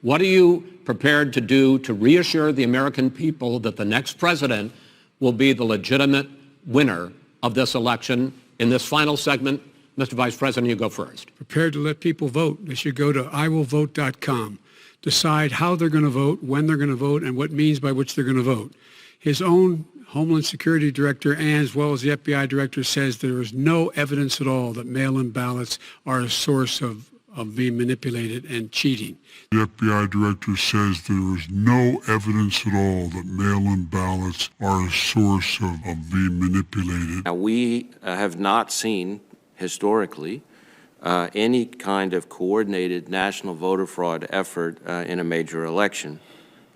What are you prepared to do to reassure the American people that the next president will be the legitimate winner of this election? In this final segment, Mr. Vice President, you go first. Prepared to let people vote. They should go to iwillvote.com, decide how they're going to vote, when they're going to vote, and what means by which they're going to vote. His own Homeland Security Director, and as well as the FBI Director, says there is no evidence at all that mail-in ballots are a source of being manipulated and cheating. The FBI Director says there is no evidence at all that mail-in ballots are a source of being manipulated. Now, we have not seen historically any kind of coordinated national voter fraud effort in a major election,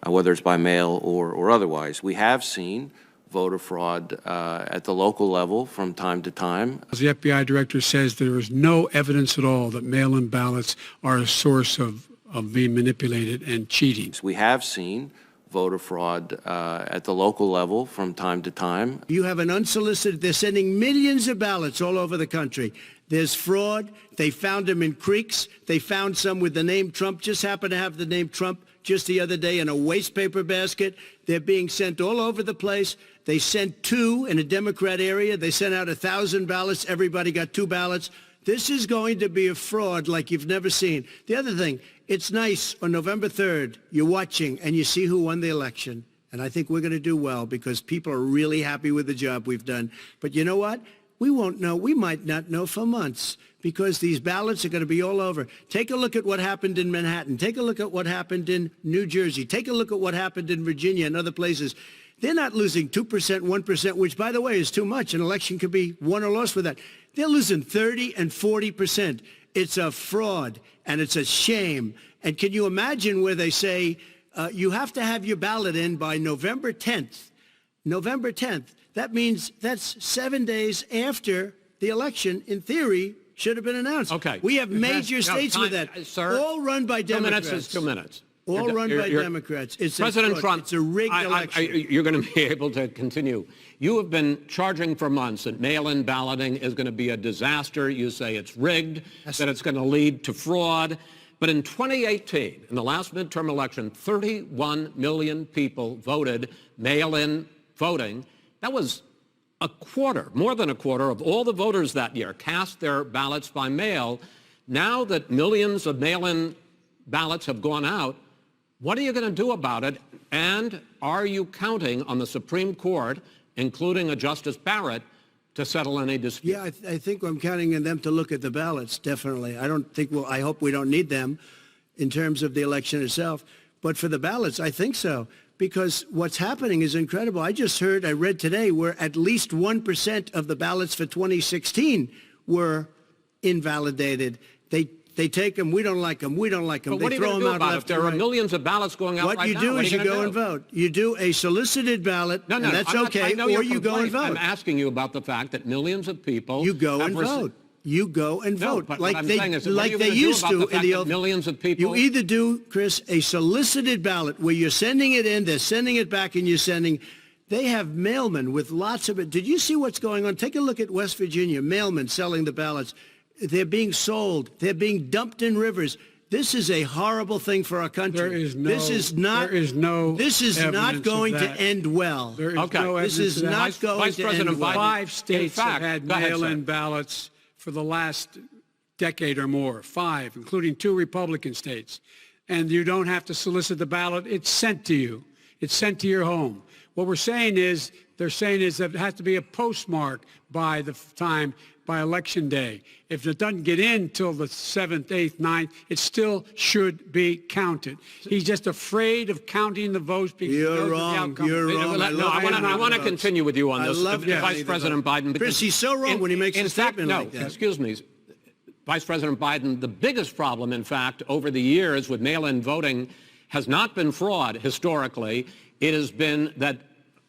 whether it's by mail or otherwise. We have seen voter fraud at the local level from time to time. The FBI Director says there is no evidence at all that mail-in ballots are a source of being manipulated and cheating. We have seen voter fraud at the local level from time to time. You have an unsolicited, they're sending millions of ballots all over the country. There's fraud. They found them in creeks. They found some with the name Trump, just happened to have the name Trump just the other day in a waste paper basket. They're being sent all over the place. They sent 2 in a Democrat area. They sent out 1,000 ballots. Everybody got 2 ballots. This is going to be a fraud like you've never seen. The other thing, it's nice on November 3rd, you're watching and you see who won the election. And I think we're going to do well because people are really happy with the job we've done. But you know what? We won't know. We might not know for months because these ballots are going to be all over. Take a look at what happened in Manhattan. Take a look at what happened in New Jersey. Take a look at what happened in Virginia and other places. They're not losing 2%, 1%, which, by the way, is too much. An election could be won or lost with that. They're losing 30 and 40%. It's a fraud, and it's a shame. And can you imagine where they say you have to have your ballot in by November 10th? November 10th. That means that's 7 days after the election, in theory, should have been announced. Okay. We have major states with that, sir, all run by Democrats. 2 minutes is 2 minutes. All run by Democrats. It's President Trump, it's a rigged election. You're going to be able to continue. You have been charging for months that mail-in balloting is going to be a disaster. You say it's rigged, that it's going to lead to fraud. But in 2018, in the last midterm election, 31 million people voted mail-in voting. That was a quarter, more than a quarter of all the voters that year cast their ballots by mail. Now that millions of mail-in ballots have gone out, what are you going to do about it? And are you counting on the Supreme Court, including a Justice Barrett, to settle any dispute? Yeah, I think I'm counting on them to look at the ballots, definitely. I hope we don't need them in terms of the election itself. But for the ballots, I think so. Because what's happening is incredible. I read today where at least 1% of the ballots for 2016 were invalidated. They take them, we don't like them, we don't like them. But what they are you throw going to do about it? There are right. millions of ballots going out right now. What you do is you go and vote. You do a solicited ballot, and that's okay, or you go and vote. I'm asking you about the fact that millions of people... You go and vote. You go and vote, but like what I'm saying is, like they used to in the old. Millions of people. You either do, Chris, a solicited ballot where you're sending it in, they're sending it back, and you're sending. They have mailmen with lots of it. Did you see what's going on? Take a look at West Virginia. Selling the ballots. They're being sold. They're being dumped in rivers. This is a horrible thing for our country. This is not going to end well. There is no evidence. This is not going to end well. 5 states have had mail-in ballots for the last decade or more, 5, including 2 Republican states. And you don't have to solicit the ballot. It's sent to you. It's sent to your home. What they're saying is that it has to be a postmark by election day. If it doesn't get in till the 7th, 8th, 9th, it still should be counted. He's just afraid of counting the votes because You're wrong. You're wrong. I want to continue with you on this, Vice President Biden. Chris, he's so wrong when he makes a statement like that. Excuse me, Vice President Biden, the biggest problem, in fact, over the years with mail-in voting has not been fraud historically. It has been that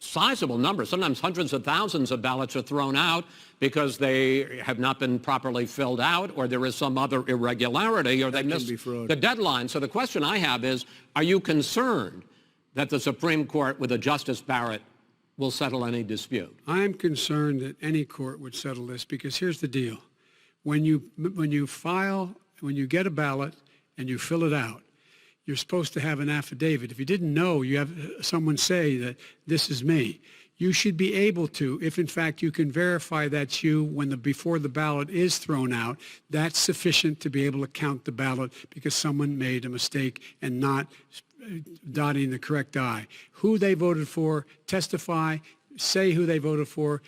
sizable numbers, sometimes hundreds of thousands of ballots are thrown out because they have not been properly filled out, or there is some other irregularity, or they missed the deadline. So the question I have is, are you concerned that the Supreme Court with a Justice Barrett will settle any dispute? I'm concerned that any court would settle this because here's the deal. When you get a ballot and you fill it out, you're supposed to have an affidavit. If you didn't know, you have someone say that this is me. You should be able to, if in fact you can verify that's you when before the ballot is thrown out, that's sufficient to be able to count the ballot because someone made a mistake and not dotting the correct I. Who they voted for, testify, say who they voted for,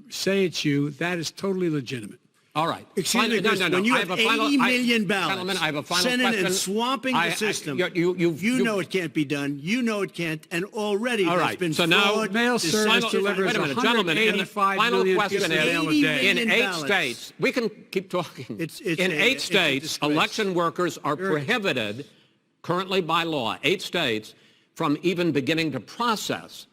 say it's you. That is totally legitimate. All right. Excuse me, Chris, when you have 80 million ballots Gentlemen, I have a final sent in question. and swamping the system, you know it can't be done. You know it can't. And already All there's right. been So now, fraud. mail service deception. delivers wait a minute, gentlemen. In the 185 final million question pieces of is, mail a day. million in 8 ballots. states, we can keep talking. It's in a 8 states, disgrace. election workers are prohibited, currently by law, 8 states, from even beginning to process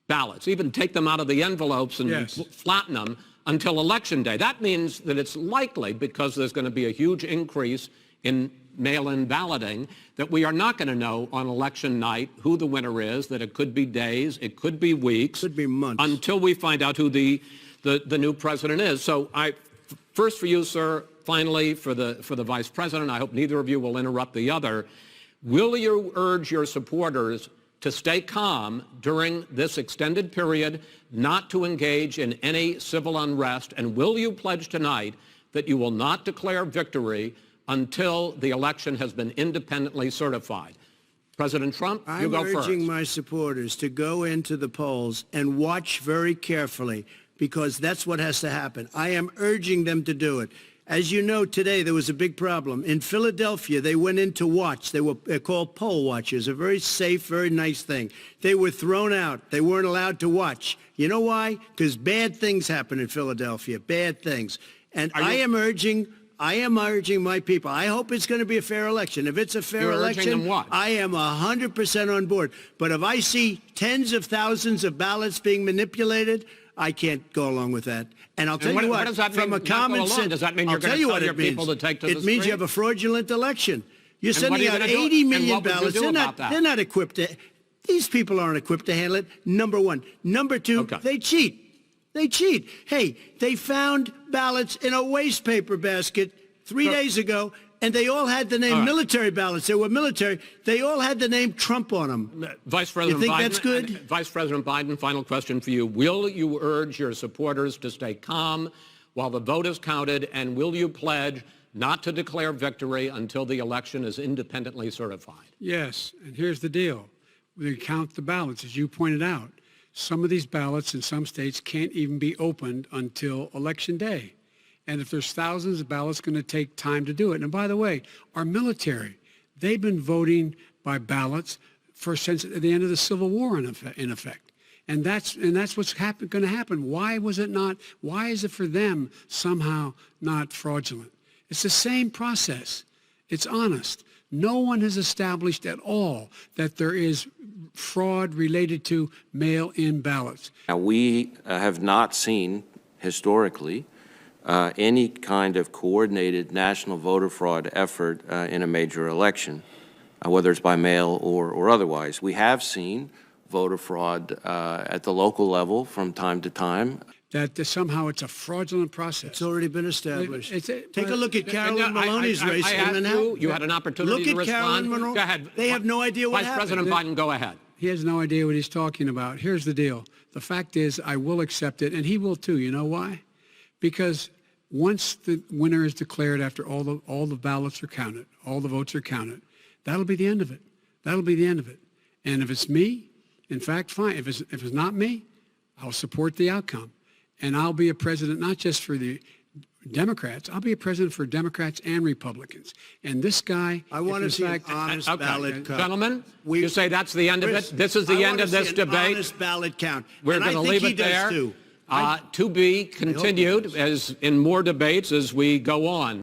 ballots, even take them out of the envelopes and Yes. flatten them until Election Day. That means that it's likely, because there's going to be a huge increase in mail-in balloting, that we are not going to know on election night who the winner is, that it could be days, it could be weeks. Could be months. Until we find out who the new president is. So first for you, sir, finally for the vice president, I hope neither of you will interrupt the other. Will you urge your supporters to stay calm during this extended period, not to engage in any civil unrest? And will you pledge tonight that you will not declare victory until the election has been independently certified? President Trump, you go first. I'm urging my supporters to go into the polls and watch very carefully, because that's what has to happen. I am urging them to do it. As you know, today there was a big problem. In Philadelphia, they went in to watch. They're called poll watchers, a very safe, very nice thing. They were thrown out. They weren't allowed to watch. You know why? Because bad things happen in Philadelphia, bad things. And I am urging my people. I hope it's going to be a fair election. If it's a fair You're election, urging them what? I am 100% on board. But if I see tens of thousands of ballots being manipulated, I can't go along with that. And I'll tell what- you what what, does that from mean, a not go common along? sense, Does that mean you're I'll gonna tell you tell what your it means. people to take to the It means street? you have a fraudulent election. You're And what are sending you out gonna do? 80 And million what would you ballots. do about that? They're not equipped to. These people aren't equipped to handle it. Number one. Number two, Okay. they cheat. They cheat. Hey, they found ballots in a waste paper basket 3 days ago, and they all had the name All right. military ballots. They were military. They all had the name Trump on them. Vice President You think Biden, that's good? Vice President Biden, final question for you. Will you urge your supporters to stay calm while the vote is counted, and will you pledge not to declare victory until the election is independently certified? Yes, and here's the deal. We count the ballots, as you pointed out. Some of these ballots in some states can't even be opened until Election Day. And if there's thousands of ballots, it's going to take time to do it. And by the way, our military, they've been voting by ballots since the end of the Civil War, in effect. And that's what's going to happen. Why was it not? Why is it for them somehow not fraudulent? It's the same process. It's honest. No one has established at all that there is fraud related to mail-in ballots. Now, we have not seen historically any kind of coordinated national voter fraud effort in a major election, whether it's by mail or otherwise. We have seen voter fraud at the local level from time to time. That somehow it's a fraudulent process. It's already been established. Take Take a look at Carolyn I- Maloney's I race. asked and then you had an opportunity to Look at respond. Carolyn Maloney. Go ahead. They have no idea what Vice happened. President Biden, go ahead. He has no idea what he's talking about. Here's the deal. The fact is, I will accept it, and he will too. You know why? Because once the winner is declared, after all the ballots are counted, all the votes are counted, that'll be the end of it. That'll be the end of it. And if it's me, in fact, fine. If it's not me, I'll support the outcome. And I'll be a president not just for the Democrats. I'll be a president for Democrats and Republicans. And this guy, I want to if see in an fact, honest Okay. ballot count. Gentlemen, We- you say that's the end of Chris, it? This is the end of this An debate? honest ballot count. We're And I going to think leave he it does there. too. To be continued as in more debates as we go on.